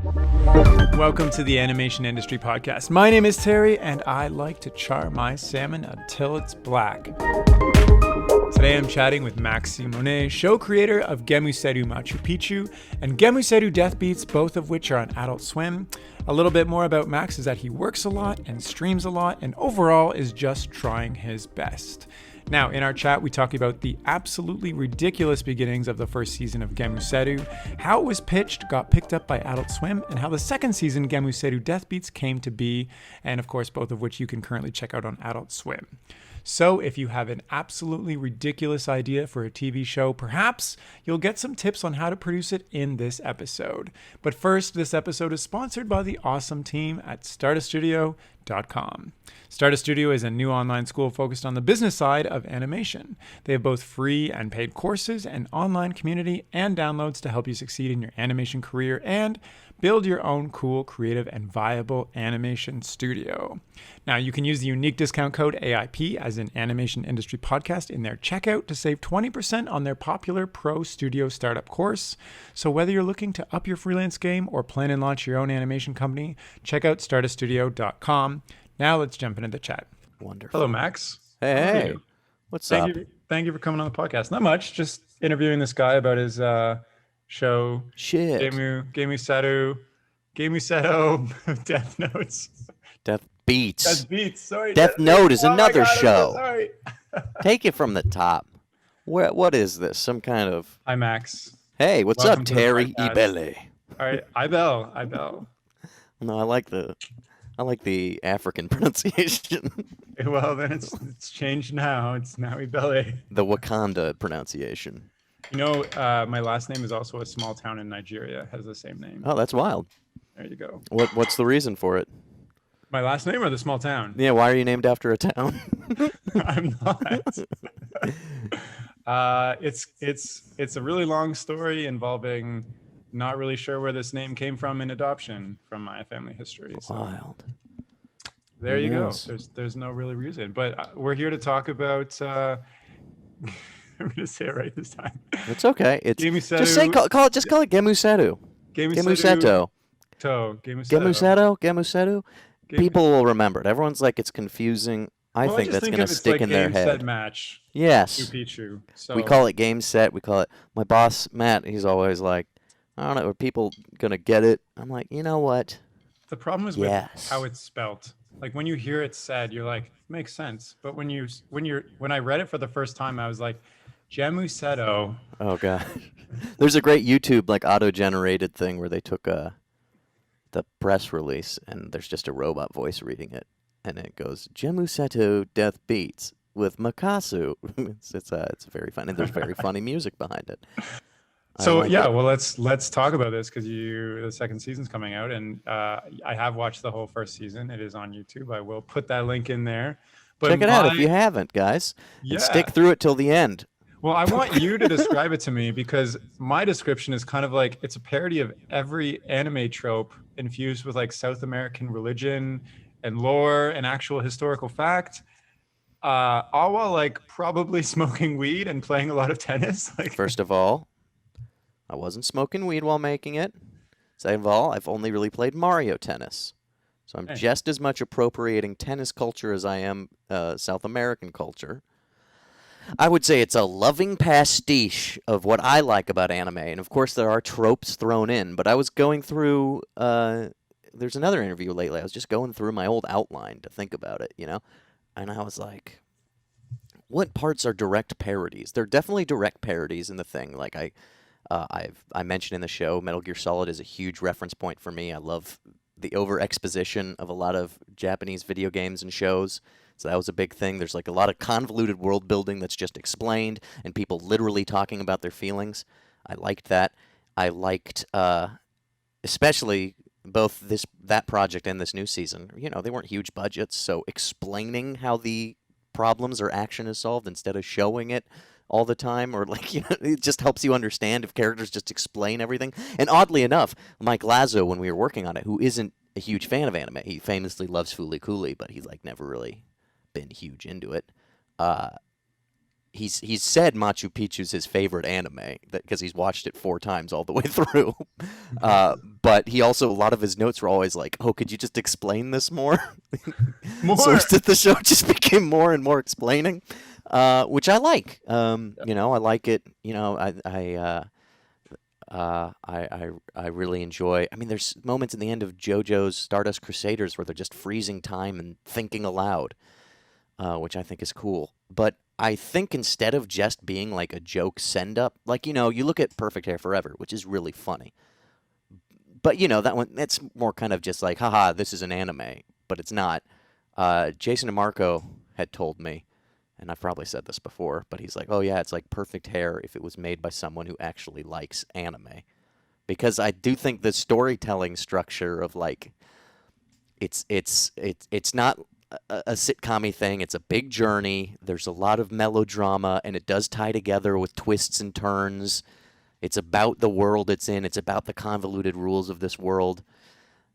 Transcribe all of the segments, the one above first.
Welcome to the Animation Industry Podcast. My name is Terry, and I like to char my salmon until it's black. Today I'm chatting with Max Simonet, show creator of Gēmusetto Machu Picchu and Gēmusetto Death Beats, both of which are on Adult Swim. A little bit more about Max is that he works a lot and streams a lot, and overall is just trying his best. Now, in our chat, we talk about the absolutely ridiculous beginnings of the first season of Gēmusetto, how it was pitched, got picked up by Adult Swim, and how the second season, Gēmusetto Death Beats, came to be, and of course, both of which you can currently check out on Adult Swim. So if you have an absolutely ridiculous idea for a TV show, perhaps you'll get some tips on how to produce it in this episode. But first, this episode is sponsored by the awesome team at startastudio.com. Starta Studio is a new online school focused on the business side of animation. They have both free and paid courses, an online community, and downloads to help you succeed in your animation career and build your own cool, creative, and viable animation studio. Now, you can use the unique discount code AIP as an Animation Industry Podcast in their checkout to save 20% on their popular Pro Studio Startup course. So whether you're looking to up your freelance game or plan and launch your own animation company, check out startastudio.com. Now let's jump into the chat. Wonderful. Hello, Max. Hey, what's up? Thank you for coming on the podcast. Not much, just interviewing this guy about his show. Shit. Gēmusetto Death Notes. Death Beats. Death Beats. Sorry. Death Note is another show. Sorry. Take it from the top. What is this? Some kind of... Hi, Max. Hey, what's Welcome up, to the Terry podcast. Ibele? All right, Ibel. No, I like the African pronunciation. Well, then it's changed now. It's now Ibele. The Wakanda pronunciation. You know, my last name is also a small town in Nigeria. It has the same name. Oh, that's wild. There you go. What's the reason for it? My last name or the small town? Yeah, why are you named after a town? I'm not. It's a really long story involving not really sure where this name came from in adoption from my family history. So Wild. there you go. Yes. There's no really reason, but we're here to talk about. I'm gonna say it right this time. It's okay. It's Gēmusetto. just say call it Gēmusetto. Gēmusetto. Gēmusetto. People will remember it. Everyone's like, it's confusing. I think that's going to stick in their head. Set match. Yes. Picchu. So We call it game set. We call it. My boss, Matt, he's always like, I don't know, are people going to get it? I'm like, you know what? the problem is with how it's spelt. Like when you hear it said, you're like, makes sense. But when I read it for the first time, I was like, Gēmusetto. Oh god. There's a great YouTube like auto-generated thing where they took the press release and there's just a robot voice reading it, and it goes Gēmusetto Death Beats with Machu. It's very funny. There's very funny music behind it. So well, let's talk about this because the second season's coming out, and I have watched the whole first season. It is on YouTube. I will put that link in there. But check it out if you haven't, guys. Yeah. And stick through it till the end. Well, I want you to describe it to me because my description is kind of like it's a parody of every anime trope infused with like South American religion and lore and actual historical fact, all while like probably smoking weed and playing a lot of tennis. Like, first of all, I wasn't smoking weed while making it. Second of all, I've only really played Mario Tennis. So I'm just as much appropriating tennis culture as I am South American culture. I would say it's a loving pastiche of what I like about anime. And of course, there are tropes thrown in. But I was going through, there's another interview lately. I was just going through my old outline to think about it, you know? And I was like, what parts are direct parodies? There are definitely direct parodies in the thing. Like I mentioned in the show, Metal Gear Solid is a huge reference point for me. I love the over-exposition of a lot of Japanese video games and shows. So that was a big thing. There's like a lot of convoluted world building that's just explained and people literally talking about their feelings. I liked that. I liked especially both that project and this new season. You know, they weren't huge budgets, so explaining how the problems or action is solved instead of showing it all the time, or like, you know, it just helps you understand if characters just explain everything. And oddly enough, Mike Lazo, when we were working on it, who isn't a huge fan of anime, he famously loves Fooly Cooly, but he's like never really been huge into it. he's said Machu Picchu's his favorite anime because he's watched it 4 times all the way through. But he also, a lot of his notes were always like, "Oh, could you just explain this more?" More. So the show just became more and more explaining, which I like. You know, I like it. You know, I really enjoy. I mean, there's moments in the end of JoJo's Stardust Crusaders where they're just freezing time and thinking aloud, which I think is cool. But I think instead of just being like a joke send up, like, you know, you look at Perfect Hair Forever, which is really funny. But, you know, that one, that's more kind of just like, haha, this is an anime, but it's not. Jason DeMarco had told me, and I've probably said this before, but he's like, oh yeah, it's like Perfect Hair if it was made by someone who actually likes anime. Because I do think the storytelling structure of like, it's not a sitcom-y thing. It's a big journey. There's a lot of melodrama, and it does tie together with twists and turns. It's about the world it's in. It's about the convoluted rules of this world.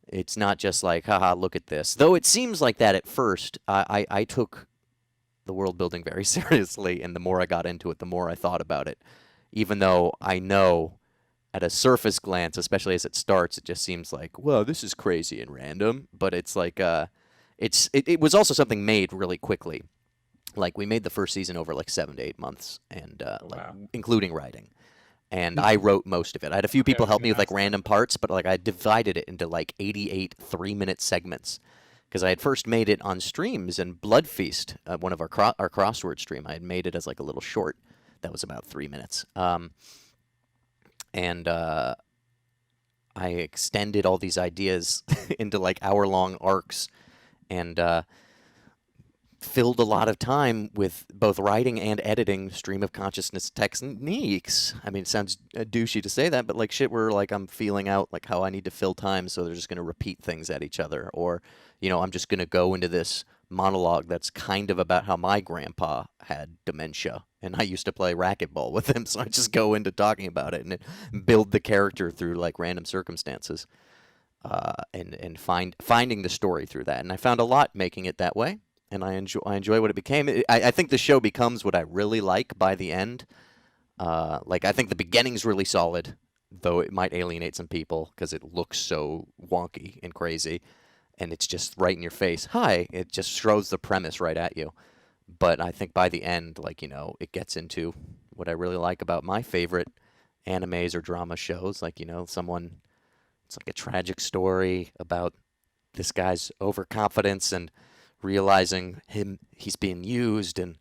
It's not just like, haha, look at this. Though it seems like that at first. I took the world building very seriously, and the more I got into it, the more I thought about it. Even though I know at a surface glance, especially as it starts, it just seems like, whoa, this is crazy and random. But it's like, it was also something made really quickly. Like, we made the first season over like 7 to 8 months, and like including writing. And I wrote most of it. I had a few people help me with like random parts, but like I divided it into like 88 3-minute segments because I had first made it on streams, and Blood Feast, one of our crossword stream, I had made it as like a little short that was about 3 minutes. And I extended all these ideas into like hour-long arcs, and filled a lot of time with both writing and editing stream of consciousness techniques. I mean, it sounds douchey to say that, but like shit where like I'm feeling out like how I need to fill time, so they're just going to repeat things at each other. Or, you know, I'm just going to go into this monologue that's kind of about how my grandpa had dementia, and I used to play racquetball with him, so I just go into talking about it and build the character through like random circumstances, and finding the story through that. And I found a lot making it that way. And I enjoy what it became. I think the show becomes what I really like by the end. Like, I think the beginning's really solid, though it might alienate some people because it looks so wonky and crazy, and it's just right in your face. Hi, it just throws the premise right at you. But I think by the end, like, you know, it gets into what I really like about my favorite animes or drama shows. Like, you know, it's like a tragic story about this guy's overconfidence and realizing he's being used, and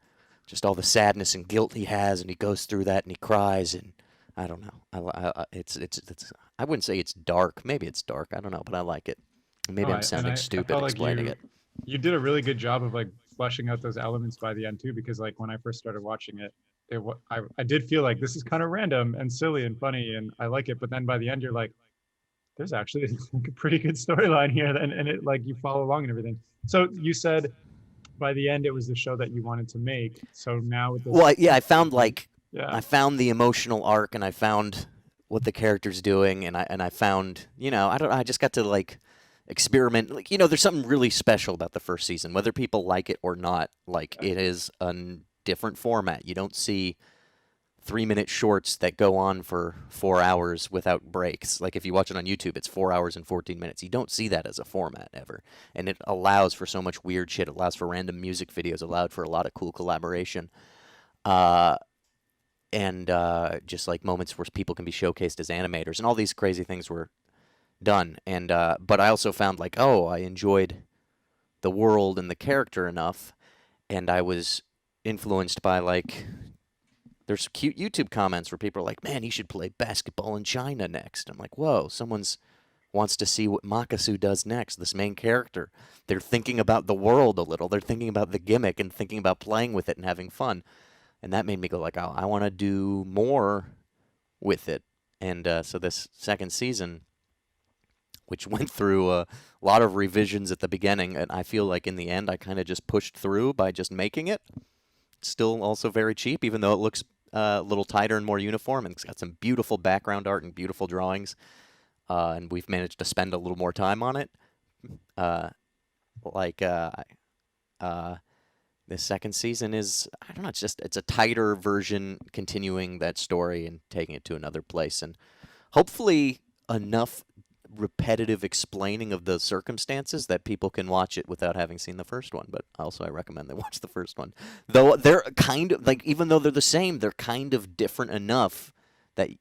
just all the sadness and guilt he has, and he goes through that and he cries, and I don't know. It's I wouldn't say it's dark. Maybe it's dark. I don't know, but I like it. Maybe I'm sounding stupid felt like explaining it. you did a really good job of like fleshing out those elements by the end too, because like when I first started watching it, I did feel like this is kind of random and silly and funny, and I like it. But then by the end, you're like, there's actually a pretty good storyline here, and it like you follow along and everything. So you said by the end it was the show that you wanted to make. So now with this, well, I found yeah, I found the emotional arc, and I found what the character's doing, and I found, you know, I just got to like experiment. Like, you know, there's something really special about the first season, whether people like it or not. Like, it is a different format. You don't see 3-minute shorts that go on for 4 hours without breaks. Like, if you watch it on YouTube, it's 4 hours and 14 minutes. You don't see that as a format ever. And it allows for so much weird shit. It allows for random music videos, allowed for a lot of cool collaboration. And just like moments where people can be showcased as animators, and all these crazy things were done. And but I also found like, oh, I enjoyed the world and the character enough, and I was influenced by like, there's cute YouTube comments where people are like, man, he should play basketball in China next. I'm like, whoa, someone's wants to see what Makasu does next, this main character. They're thinking about the world a little. They're thinking about the gimmick and thinking about playing with it and having fun. And that made me go like, oh, I want to do more with it. And so this second season, which went through a lot of revisions at the beginning, and I feel like in the end I kind of just pushed through by just making it. It's still also very cheap, even though it looks a little tighter and more uniform, and it's got some beautiful background art and beautiful drawings. And we've managed to spend a little more time on it. This second season is, I don't know, it's a tighter version, continuing that story and taking it to another place, and hopefully enough repetitive explaining of the circumstances that people can watch it without having seen the first one. But also, I recommend they watch the first one. Though they're kind of like, even though they're the same, they're kind of different enough that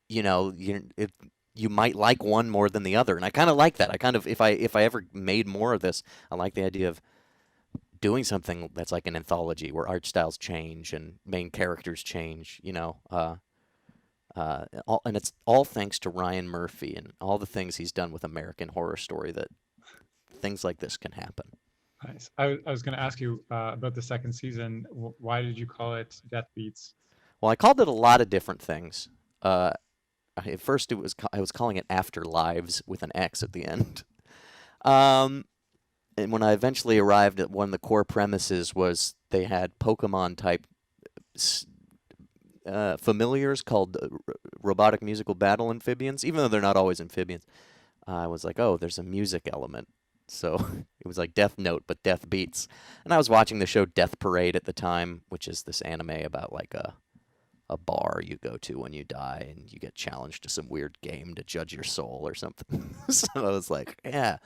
you might like one more than the other. And I kind of like that. I kind of, if I ever made more of this, I like the idea of doing something that's like an anthology where art styles change and main characters change. And it's all thanks to Ryan Murphy and all the things he's done with American Horror Story that things like this can happen. Nice. I was going to ask you about the second season. Why did you call it Death Beats? Well, I called it a lot of different things. At first, I was calling it Afterlives with an X at the end. And when I eventually arrived at one of the core premises was they had Pokemon type familiars called robotic musical battle amphibians, even though they're not always amphibians. I was like, oh, there's a music element. So it was like Death Note, but Death Beats. And I was watching the show Death Parade at the time, which is this anime about like a bar you go to when you die and you get challenged to some weird game to judge your soul or something. So I was like, yeah,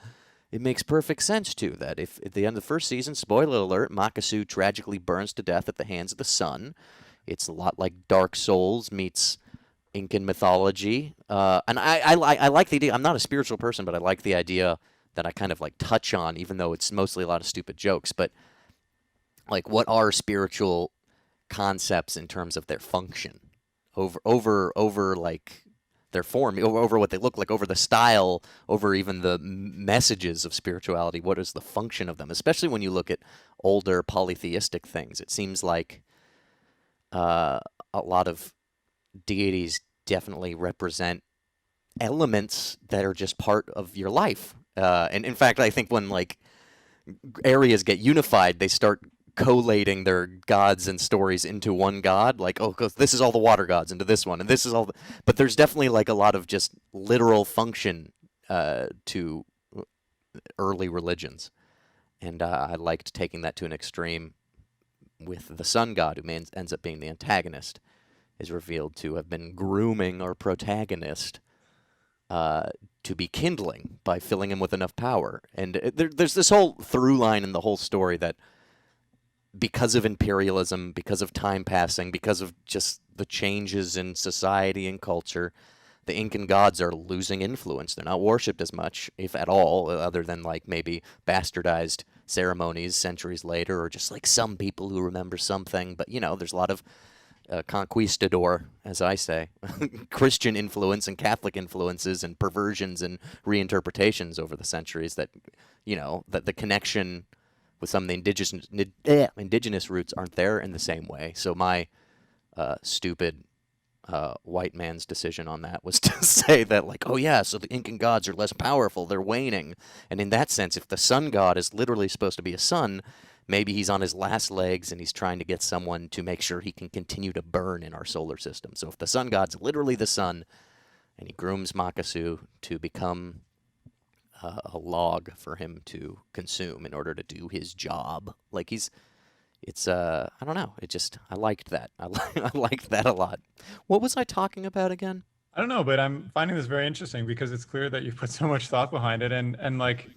it makes perfect sense, too, that if at the end of the first season, spoiler alert, Makasu tragically burns to death at the hands of the sun. It's a lot like Dark Souls meets Incan mythology. And I like the idea. I'm not a spiritual person, but I like the idea that I kind of like touch on, even though it's mostly a lot of stupid jokes. But like, what are spiritual concepts in terms of their function over like their form, over what they look like, over the style, over even the messages of spirituality? What is the function of them? Especially when you look at older polytheistic things, it seems like a lot of deities definitely represent elements that are just part of your life. And in fact, I think when like areas get unified, they start collating their gods and stories into one god. Like, oh, 'cause this is all the water gods into this one, and this is all. But there's definitely like a lot of just literal function to early religions, and I liked taking that to an extreme with the sun god, who ends up being the antagonist, is revealed to have been grooming our protagonist to be kindling by filling him with enough power. And there's this whole through line in the whole story that because of imperialism, because of time passing, because of just the changes in society and culture, the Incan gods are losing influence. They're not worshipped as much, if at all, other than like maybe bastardized ceremonies centuries later, or just like some people who remember something. But, there's a lot of conquistador, as I say, Christian influence and Catholic influences and perversions and reinterpretations over the centuries that, that the connection with some of the indigenous roots aren't there in the same way. So my stupid white man's decision on that was to say that, like, oh yeah, so the Incan gods are less powerful, they're waning. And in that sense, if the sun god is literally supposed to be a sun, maybe he's on his last legs and he's trying to get someone to make sure he can continue to burn in our solar system. So if the sun god's literally the sun, and he grooms Makasu to become a log for him to consume in order to do his job, like I don't know. I liked that. I liked that a lot. What was I talking about again? I don't know, but I'm finding this very interesting because it's clear that you've put so much thought behind it, and like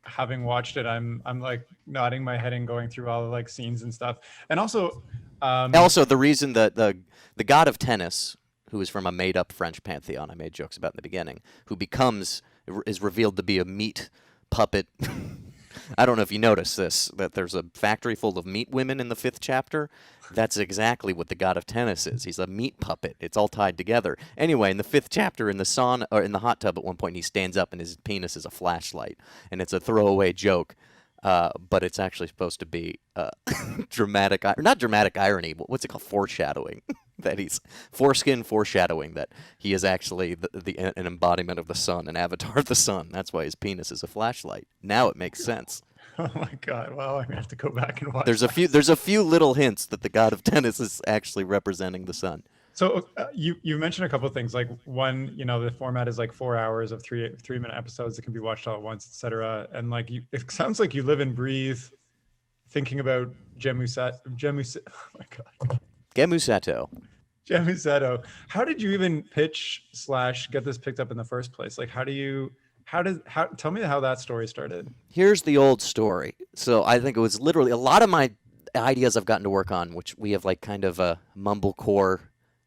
having watched it, I'm like nodding my head and going through all the like scenes and stuff. And also the reason that the god of tennis, who is from a made up French pantheon I made jokes about in the beginning, who is revealed to be a meat puppet. I don't know if you noticed this, that there's a factory full of meat women in the 5th chapter. That's exactly what the god of tennis is. He's a meat puppet. It's all tied together. Anyway, in the 5th chapter, in the sauna, or in the hot tub at one point, he stands up and his penis is a flashlight. And it's a throwaway joke, but it's actually supposed to be not dramatic irony, but what's it called? Foreshadowing. That he's foreskin foreshadowing that he is actually an embodiment of the sun, an avatar of the sun. That's why his penis is a flashlight. Now it makes sense. Oh my god! Well, I'm gonna have to go back and watch. There's a few little hints that the god of tennis is actually representing the sun. So you mentioned a couple of things. Like one, the format is like 4 hours of 3-minute episodes that can be watched all at once, etc. And like it sounds like you live and breathe thinking about oh my God, Gēmusetto. Gēmusetto. How did you even pitch / get this picked up in the first place? Like, tell me how that story started. Here's the old story. So I think it was literally a lot of my ideas I've gotten to work on, which we have like kind of a mumblecore,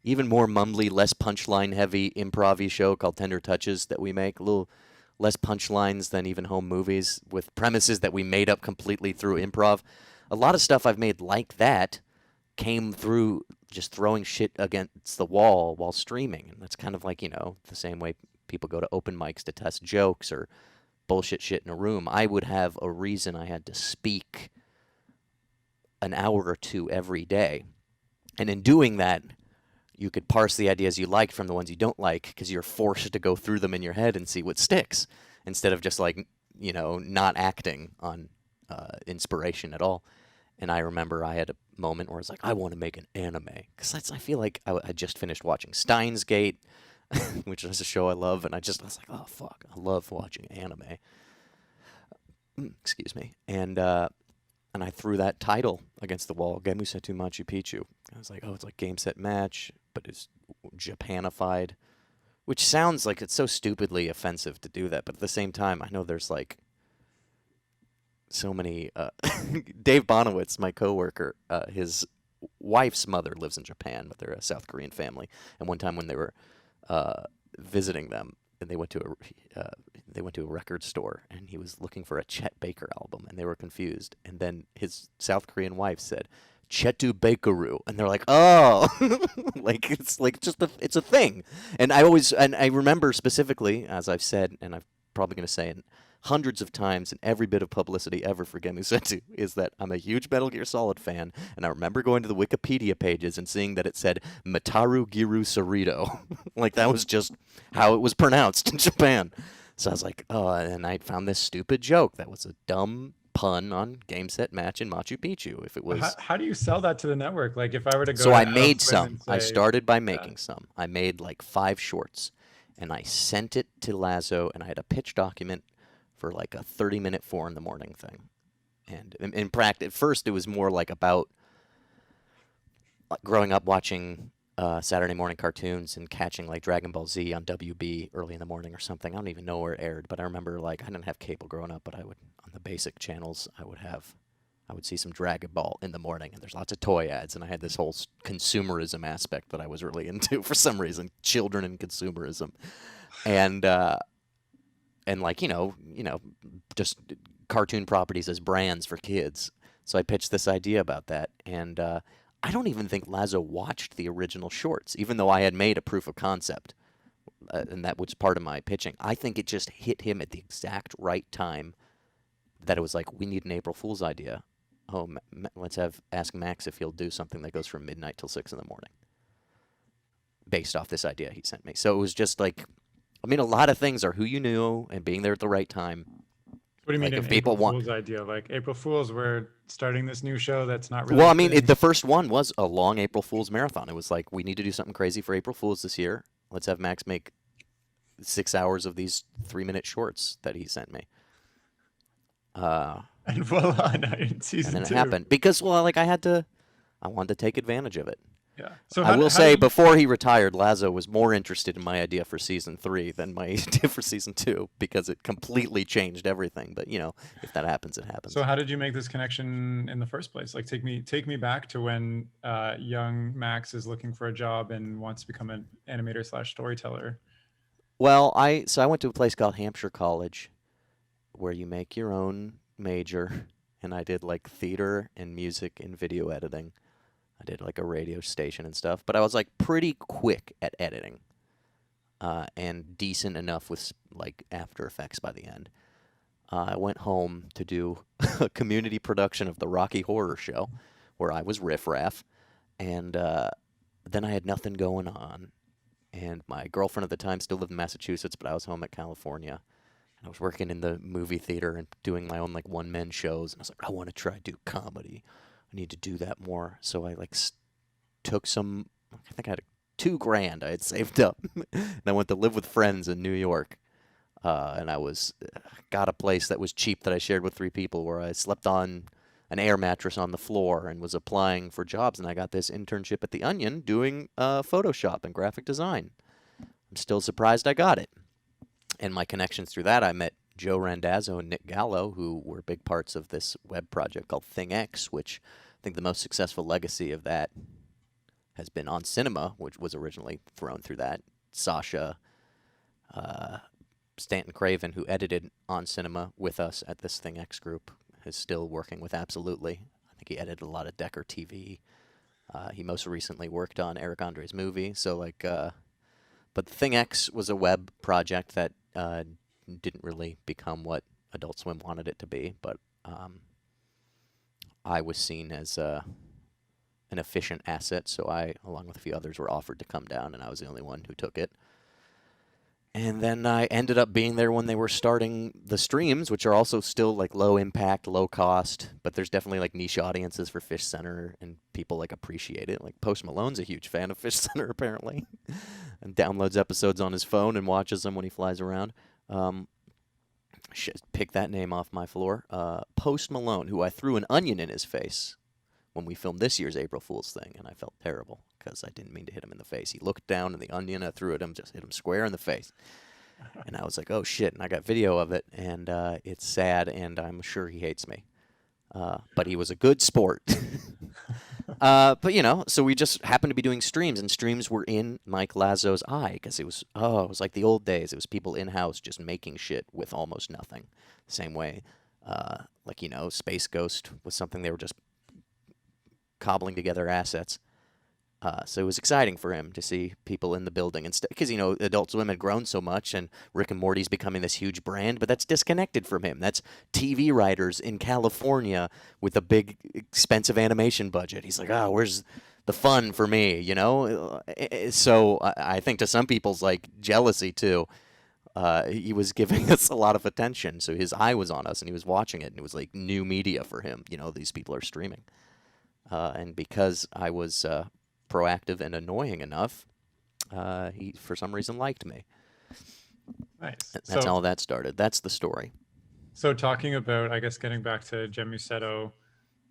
even more mumbly, less punchline heavy improv-y show called Tender Touches that we make. A little less punchlines than even home movies, with premises that we made up completely through improv. A lot of stuff I've made like that came through just throwing shit against the wall while streaming. And that's kind of like, the same way people go to open mics to test jokes or bullshit shit in a room. I would have a reason I had to speak an hour or two every day. And in doing that, you could parse the ideas you liked from the ones you don't like, because you're forced to go through them in your head and see what sticks, instead of just like, not acting on inspiration at all. And I remember I had a moment where I was like, I want to make an anime, because I feel like I just finished watching Steins Gate, which is a show I love, and I was like, oh fuck, I love watching anime. Excuse me. And I threw that title against the wall, Gēmusetto Machu Picchu. I was like, oh, it's like game, set, match, but it's Japanified, which sounds like it's so stupidly offensive to do that. But at the same time, I know there's like so many. Dave Bonowitz, my coworker, his wife's mother lives in Japan, but they're a South Korean family. And one time when they were visiting them, and they went to a record store, and he was looking for a Chet Baker album, and they were confused. And then his South Korean wife said, Chetu Bakeru, and they're like, oh, like it's like it's a thing. And I remember specifically, as I've said, and I'm probably going to say it hundreds of times in every bit of publicity ever for Gēmusetto, is that I'm a huge Metal Gear Solid fan, and I remember going to the Wikipedia pages and seeing that it said Mataru Giru Sarito. Like that was just how it was pronounced in Japan. So I was like, oh, and I found this stupid joke that was a dumb pun on game, set, match in Machu Picchu. If it was, how do you sell that to the network? Like if I were to go, so I made some. I started by making some. I made like 5 shorts, and I sent it to Lazo, and I had a pitch document for like a 30-minute 4 in the morning thing. And in practice, at first it was more like about growing up watching Saturday morning cartoons and catching like Dragon Ball Z on WB early in the morning or something. I don't even know where it aired, but I remember like I didn't have cable growing up, but I would, on the basic channels, I would see some Dragon Ball in the morning, and there's lots of toy ads, and I had this whole consumerism aspect that I was really into for some reason, children and consumerism. And like, just cartoon properties as brands for kids. So I pitched this idea about that, and I don't even think Lazo watched the original shorts, even though I had made a proof of concept, and that was part of my pitching. I think it just hit him at the exact right time that it was like, we need an April Fool's idea. Oh, let's ask Max if he'll do something that goes from midnight till 6 in the morning, based off this idea he sent me. So it was just like, I mean, a lot of things are who you knew and being there at the right time. What do you mean, like an April Fool's idea? Like April Fool's, we're starting this new show that's not really. Well, I mean, the first one was a long April Fool's marathon. It was like, we need to do something crazy for April Fool's this year. Let's have Max make 6 hours of these 3-minute shorts that he sent me. And voila, now in season 2. And then it happened because, well, like I wanted to take advantage of it. Yeah. So I will say, before he retired, Lazo was more interested in my idea for season 3 than my idea for season 2, because it completely changed everything. But if that happens, it happens. So how did you make this connection in the first place? Like, take me back to when young Max is looking for a job and wants to become an animator / storyteller. Well, I went to a place called Hampshire College, where you make your own major, and I did like theater and music and video editing. I did like a radio station and stuff, but I was like pretty quick at editing, and decent enough with like After Effects by the end. I went home to do a community production of the Rocky Horror Show, where I was Riff Raff, and then I had nothing going on, and my girlfriend at the time still lived in Massachusetts, but I was home at California. I was working in the movie theater and doing my own like one-man shows, and I was like, I want to try to do comedy. I need to do that more. So I like took some, I think I had $2,000 I had saved up, and I went to live with friends in New York. And I got a place that was cheap that I shared with 3 people, where I slept on an air mattress on the floor and was applying for jobs, and I got this internship at The Onion doing Photoshop and graphic design. I'm still surprised I got it. And my connections through that, I met Joe Randazzo and Nick Gallo, who were big parts of this web project called ThingX, which I think the most successful legacy of that has been On Cinema, which was originally thrown through that. Sasha, Stanton Craven, who edited On Cinema with us at this ThingX group, is still working with Absolutely. I think he edited a lot of Decker TV. He most recently worked on Eric Andre's movie. So but ThingX was a web project that didn't really become what Adult Swim wanted it to be. But I was seen as an efficient asset, so I, along with a few others, were offered to come down, and I was the only one who took it. And then I ended up being there when they were starting the streams, which are also still like low impact, low cost, but there's definitely like niche audiences for Fish Center, and people like appreciate it. Like Post Malone's a huge fan of Fish Center apparently, and downloads episodes on his phone and watches them when he flies around. Pick that name off my floor. Post Malone, who I threw an onion in his face when we filmed this year's April Fool's thing, and I felt terrible because I didn't mean to hit him in the face. He looked down, and the onion I threw at him just hit him square in the face. And I was like, oh, shit, and I got video of it, and it's sad, and I'm sure he hates me. But he was a good sport. But, so we just happened to be doing streams, and streams were in Mike Lazo's eye because it was like the old days. It was people in-house just making shit with almost nothing. Same way, Space Ghost was something they were just cobbling together assets. So it was exciting for him to see people in the building, and because Adult Swim had grown so much, and Rick and Morty's becoming this huge brand, but that's disconnected from him. That's TV writers in California with a big, expensive animation budget. He's like, where's the fun for me? So I think to some people's like jealousy too. He was giving us a lot of attention, so his eye was on us, and he was watching it, and it was like new media for him. These people are streaming. And because I was proactive and annoying enough, he, for some reason, liked me. Nice. That's how that started. That's the story. So talking about, I guess, getting back to Gēmusetto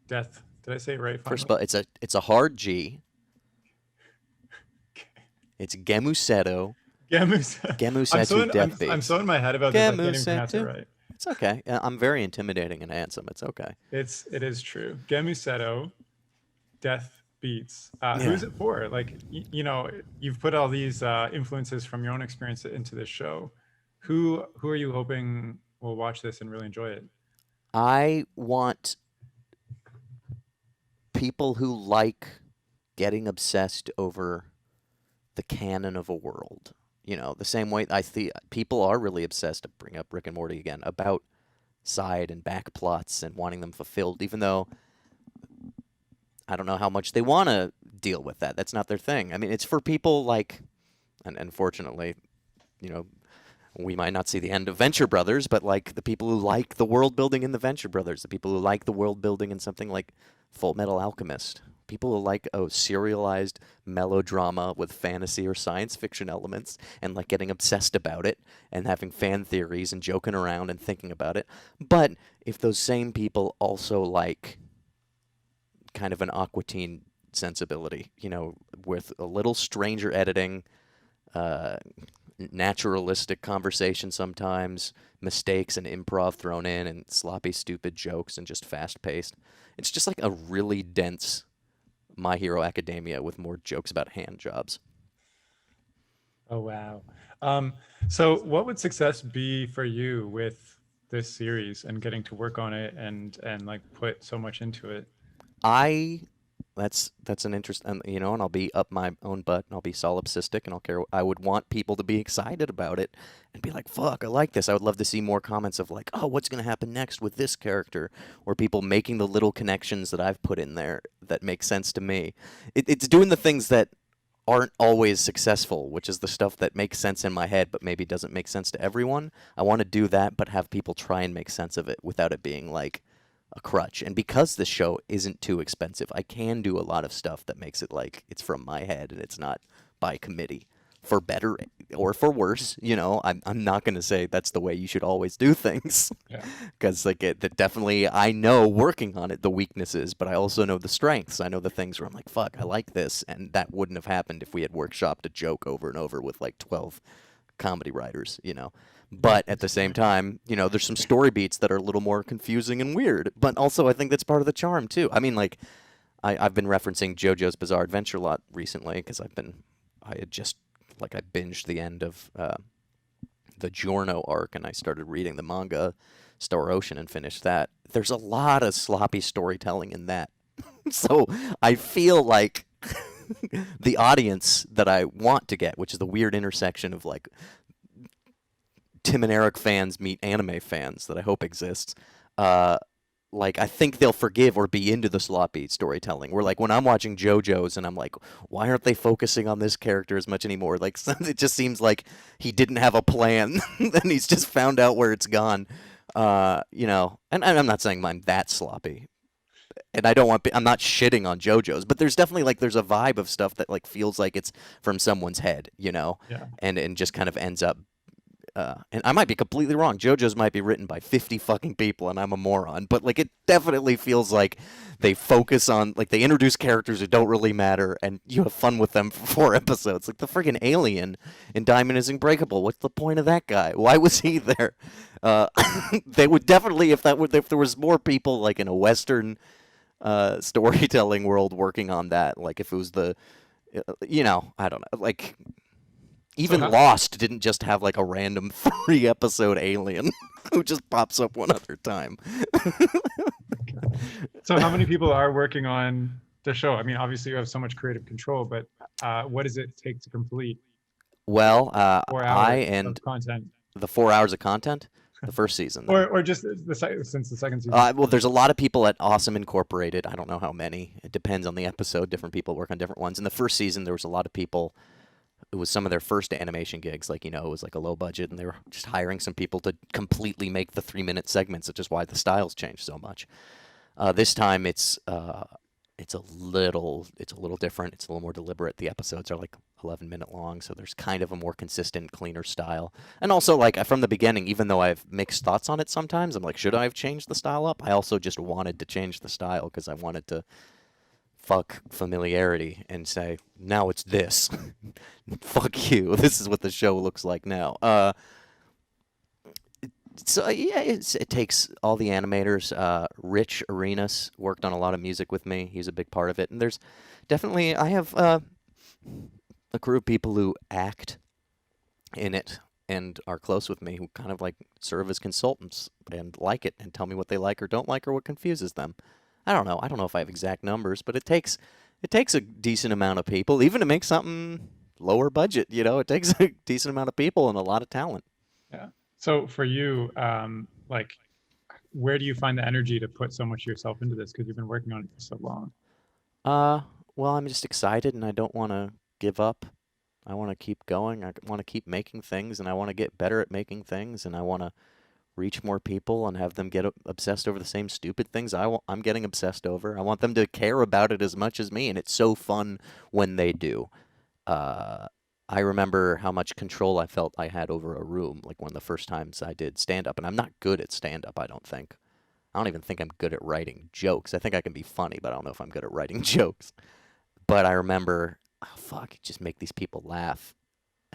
Death. Did I say it right? Finally? First of all, it's a hard G. It's Gēmusetto. Gēmusetto Death Beats. I'm so in my head about this. I can't even pronounce it right. It's okay. I'm very intimidating and handsome. It's okay. It is true. Gēmusetto Death Beats. Who's it for? Like, you've put all these influences from your own experience into this show. Who are you hoping will watch this and really enjoy it? I want people who like getting obsessed over the canon of a world. The same way I see people are really obsessed, to bring up Rick and Morty again, about side and back plots and wanting them fulfilled, even though I don't know how much they want to deal with that. That's not their thing. I mean, it's for people like, and unfortunately, we might not see the end of Venture Brothers, but like the people who like the world building in the Venture Brothers, the people who like the world building in something like Full Metal Alchemist, people who like serialized melodrama with fantasy or science fiction elements and like getting obsessed about it and having fan theories and joking around and thinking about it. But if those same people also like kind of an Aqua Teen sensibility, with a little stranger editing, naturalistic conversation sometimes, mistakes and improv thrown in, and sloppy, stupid jokes, and just fast-paced. It's just like a really dense My Hero Academia with more jokes about hand jobs. Oh, wow. So what would success be for you with this series and getting to work on it and like put so much into it? That's an interest, and I'll be up my own butt, and I'll be solipsistic, and I'll care. I would want people to be excited about it and be like, fuck, I like this. I would love to see more comments of like, oh, what's going to happen next with this character, or people making the little connections that I've put in there that make sense to me. It's doing the things that aren't always successful, which is the stuff that makes sense in my head but maybe doesn't make sense to everyone. I want to do that, but have people try and make sense of it without it being like a crutch. And because the show isn't too expensive, I can do a lot of stuff that makes it like it's from my head and it's not by committee. for better or for worse. You know, I'm not going to say that's the way you should always do things, because like that definitely I know working on it the weaknesses, but I also know the strengths. I know the things where I'm like, fuck, I like this, and that wouldn't have happened if we had workshopped a joke over and over with like 12 comedy writers, you know. But at the same time, you know, there's some story beats that are a little more confusing and weird. But also, I think that's part of the charm too. I mean, like, I've been referencing JoJo's Bizarre Adventure a lot recently because I binged the end of the Giorno arc, and I started reading the manga Star Ocean and finished that. There's a lot of sloppy storytelling in that. So I feel like the audience that I want to get, which is the weird intersection of like Tim and Eric fans meet anime fans that I hope exists. Like, I think they'll forgive or be into the sloppy storytelling. Where, like, when I'm watching JoJo's and I'm like, why aren't they focusing on this character as much anymore? Like, it just seems like he didn't have a plan and he's just found out where it's gone. You know, and I'm not saying I'm that sloppy. And I'm not shitting on JoJo's, but there's definitely, like, there's a vibe of stuff that, like, feels like it's from someone's head, you know? Yeah. And just kind of ends up and I might be completely wrong. JoJo's might be written by 50 fucking people, and I'm a moron. But like, it definitely feels like they focus on, like, they introduce characters who don't really matter, and you have fun with them for 4 episodes. Like the friggin' alien in Diamond is Unbreakable. What's the point of that guy? Why was he there? They would definitely, if there was more people like in a Western storytelling world working on that. Like if it was you know, I don't know, like. Even Lost didn't just have like a random 3-episode alien who just pops up one other time. So how many people are working on the show? I mean, obviously you have so much creative control, but what does it take to complete? Well, 4 hours of content. The 4 hours of content, the first season. or just since the second season. Well, there's a lot of people at Awesome Incorporated. I don't know how many. It depends on the episode. Different people work on different ones. In the first season, there was a lot of people. It was some of their first animation gigs, like, you know, it was like a low budget, and they were just hiring some people to completely make the 3-minute segments, which is why the styles changed so much. This time it's a little different. It's a little more deliberate. The episodes are like 11-minute long, so there's kind of a more consistent, cleaner style. And also, like, from the beginning, even though I have mixed thoughts on it sometimes, I'm like, should I have changed the style up? I also just wanted to change the style because I wanted to fuck familiarity and say, now it's this. Fuck you. This is what the show looks like now. So yeah, it takes all the animators. Rich Arenas worked on a lot of music with me. He's a big part of it. And there's definitely, I have a crew of people who act in it and are close with me, who kind of like serve as consultants and like it and tell me what they like or don't like or what confuses them. I don't know if I have exact numbers, but it takes a decent amount of people, even to make something lower budget. You know, it takes a decent amount of people and a lot of talent. Yeah. So for you, like, where do you find the energy to put so much of yourself into this? Because you've been working on it for so long. Well, I'm just excited, and I don't want to give up. I want to keep going. I want to keep making things, and I want to get better at making things, and I want to reach more people and have them get obsessed over the same stupid things I'm getting obsessed over. I want them to care about it as much as me, and it's so fun when they do. I remember how much control I felt I had over a room, like one of the first times I did stand-up, and I'm not good at stand-up, I don't think. I don't even think I'm good at writing jokes. I think I can be funny, but I don't know if I'm good at writing jokes. But I remember, oh, fuck, just make these people laugh,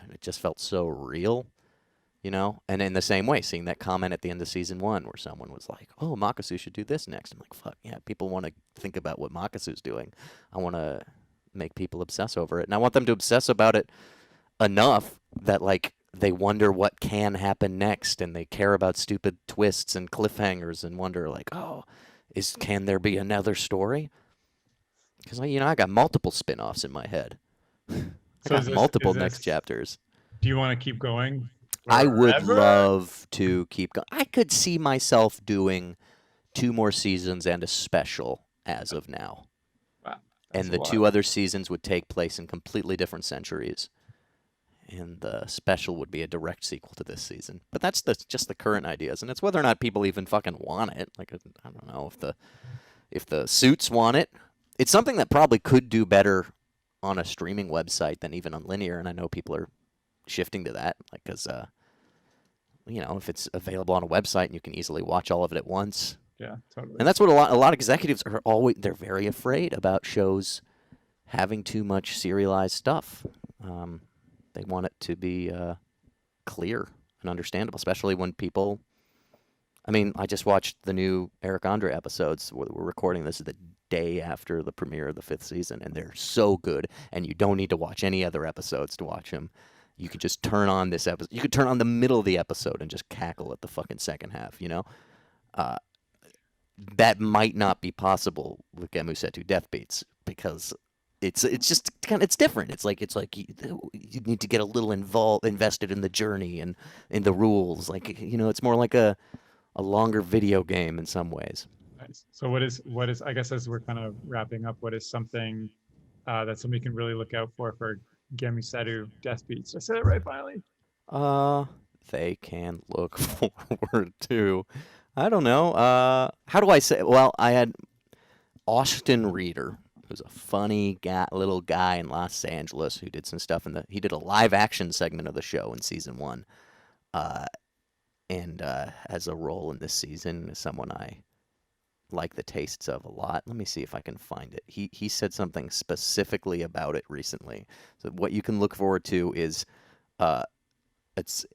and it just felt so real. You know, and in the same way, seeing that comment at the end of season 1 where someone was like, oh, Makasu should do this next. I'm like, fuck, yeah, people want to think about what Makasu's doing. I want to make people obsess over it. And I want them to obsess about it enough that, like, they wonder what can happen next, and they care about stupid twists and cliffhangers and wonder, like, oh, can there be another story? Because, you know, I got multiple spin-offs in my head. I got multiple next chapters. Do you want to keep going? I would love to keep going. I could see myself doing 2 more seasons and a special as of now. Wow. And the 2 other seasons would take place in completely different centuries. And the special would be a direct sequel to this season. But that's just the current ideas. And it's whether or not people even fucking want it. Like, I don't know if the suits want it. It's something that probably could do better on a streaming website than even on linear. And I know people are shifting to that, like, because if it's available on a website and you can easily watch all of it at once. Yeah, totally. And that's what a lot of executives are always. They're very afraid about shows having too much serialized stuff. They want it to be clear and understandable, especially when people. I mean, I just watched the new Eric Andre episodes. We're recording this the day after the premiere of the 5th season, and they're so good. And you don't need to watch any other episodes to watch them. You could just turn on this episode. You could turn on the middle of the episode and just cackle at the fucking second half. That might not be possible with Gēmusetto Death Beats because it's just kind of it's different. It's like you need to get a little invested in the journey and in the rules. Like it's more like a longer video game in some ways. Nice. So what is I guess as we're kind of wrapping up, what is something that somebody can really look out for Gēmusetto Death Beats? Did I say that right finally? They can look forward to. I don't know. How do I say? Well, I had Austin Reeder, who's a funny little guy in Los Angeles who did some stuff he did a live action segment of the show in season 1, and has a role in this season as someone I like the tastes of a lot. Let me see if I can find it. He said something specifically about it recently. So what you can look forward to is it's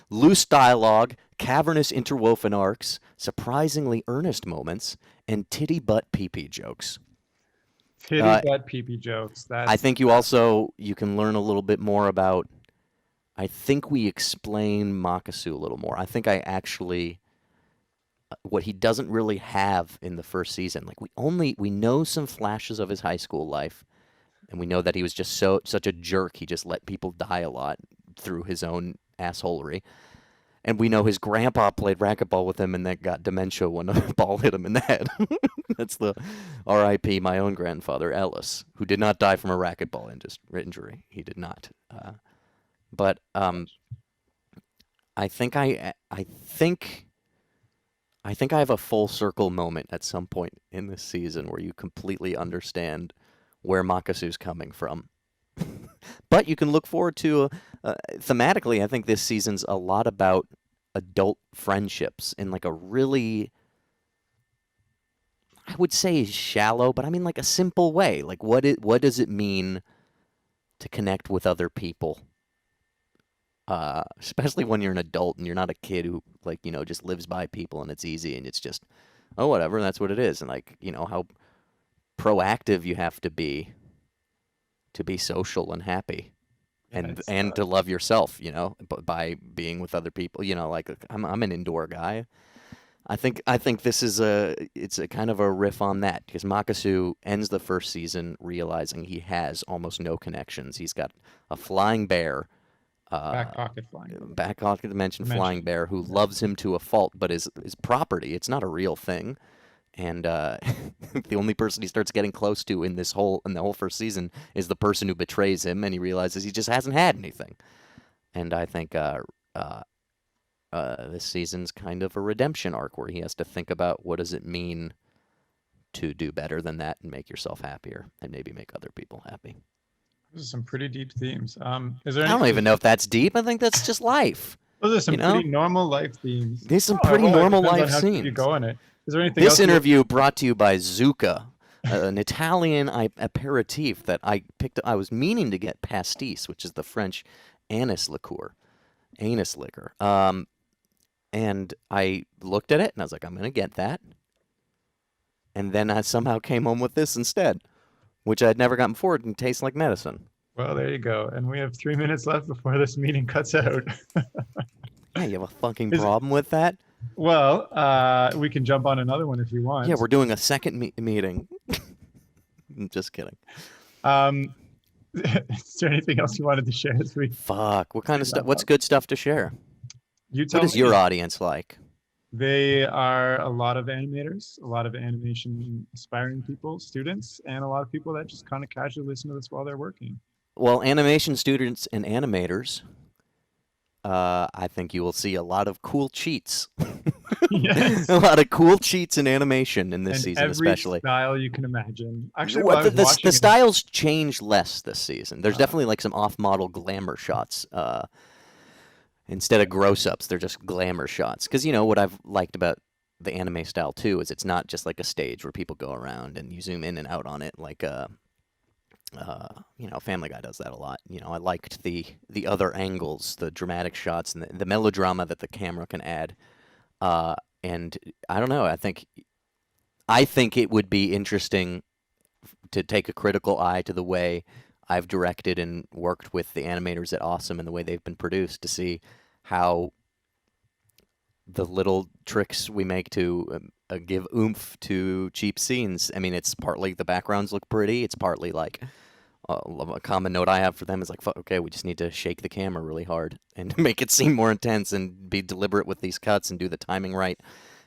loose dialogue, cavernous interwoven arcs, surprisingly earnest moments, and titty butt pee-pee jokes. Titty butt pee-pee jokes. I think you can learn a little bit more about. I think we explain Machu a little more. I think I actually what he doesn't really have in the first season. Like we know some flashes of his high school life, and we know that he was just such a jerk. He just let people die a lot through his own assholery. And we know his grandpa played racquetball with him and then got dementia when a ball hit him in the head. That's the R.I.P. my own grandfather, Ellis, who did not die from a racquetball injury. He did not. But I think I have a full circle moment at some point in this season where you completely understand where Makasu's coming from. But you can look forward to, thematically, I think this season's a lot about adult friendships in like a really, I would say shallow, but I mean like a simple way. Like what does it mean to connect with other people? Especially when you're an adult and you're not a kid who just lives by people and it's easy and it's just, oh, whatever, that's what it is. And how proactive you have to be social and happy and to love yourself, by being with other people, I'm an indoor guy. I think this is it's a kind of a riff on that because Machu ends the first season realizing he has almost no connections. He's got a flying bear, back pocket dimension flying bear who loves him to a fault, but is property. It's not a real thing. And the only person he starts getting close to in the whole first season is the person who betrays him, and he realizes he just hasn't had anything. And I think this season's kind of a redemption arc where he has to think about what does it mean to do better than that and make yourself happier and maybe make other people happy. Those are some pretty deep themes. I don't even know if that's deep. I think that's just life. Those are some pretty normal life themes. These are some pretty normal life scenes. You go on it. Is there anything this interview brought to you by Zucca, an Italian aperitif that I picked. I was meaning to get pastis, which is the French anise liqueur. And I looked at it and I was like, I'm going to get that. And then I somehow came home with this instead, which I'd never gotten before and tastes like medicine. Well, there you go. And we have 3 minutes left before this meeting cuts out. Yeah, you have a fucking problem with that? Well, we can jump on another one if you want. Yeah, we're doing a second meeting. I'm just kidding. Is there anything else you wanted to share this week? Fuck. What kind of stuff? What's good stuff to share? What is your audience like? They are a lot of animators, a lot of animation aspiring people, students, and a lot of people that just kind of casually listen to this while they're working. Well, animation students and animators, I think you will see a lot of cool cheats. Yes. A lot of cool cheats in animation in this And season, every especially. style you can imagine. Actually, Well, while I was the watching styles change less this season. There's definitely like some off-model glamour shots. Instead of gross-ups, they're just glamour shots. Because, what I've liked about the anime style, too, is it's not just like a stage where people go around and you zoom in and out on it like Family Guy does that a lot. I liked the other angles, the dramatic shots, and the melodrama that the camera can add. And I don't know. I think it would be interesting to take a critical eye to the way I've directed and worked with the animators at Awesome and the way they've been produced to see how the little tricks we make to give oomph to cheap scenes. I mean, it's partly the backgrounds look pretty. It's partly like a common note I have for them is like, okay, we just need to shake the camera really hard and make it seem more intense and be deliberate with these cuts and do the timing right.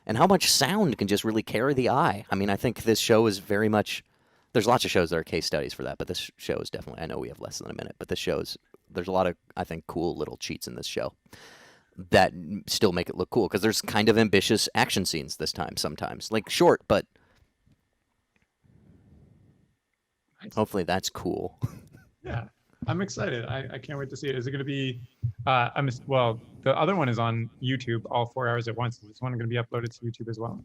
And how much sound can just really carry the eye. I mean, I think this show is very much, there's lots of shows that are case studies for that, but this show is definitely, I know we have less than a minute, but this show is, there's a lot of, I think, cool little cheats in this show that still make it look cool, because there's kind of ambitious action scenes this time sometimes. Like, short, but hopefully that's cool. Yeah, I'm excited. I can't wait to see it. Is it going to be, well, the other one is on YouTube, all 4 hours at once. Is this one going to be uploaded to YouTube as well?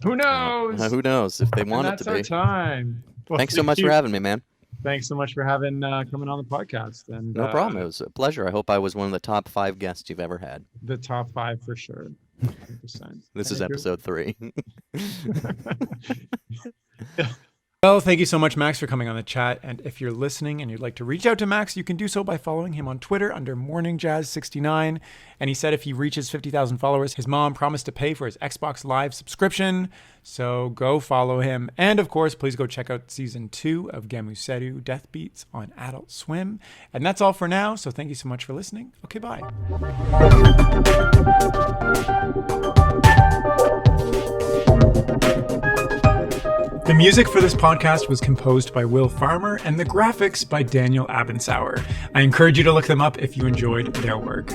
Who knows? Who knows if they want it to be. That's our time. Well, thanks so much for having me, man. Thanks so much for coming on the podcast. And no problem. It was a pleasure. I hope I was one of the top 5 guests you've ever had. The top 5 for sure. 100%. This is episode 3. Well, thank you so much, Max, for coming on the chat. And if you're listening and you'd like to reach out to Max, you can do so by following him on Twitter under MorningJazz69. And he said if he reaches 50,000 followers, his mom promised to pay for his Xbox Live subscription. So go follow him. And of course, please go check out season 2 of Gēmusetto Death Beats on Adult Swim. And that's all for now. So thank you so much for listening. Okay, bye. The music for this podcast was composed by Will Farmer and the graphics by Daniel Abensauer. I encourage you to look them up if you enjoyed their work.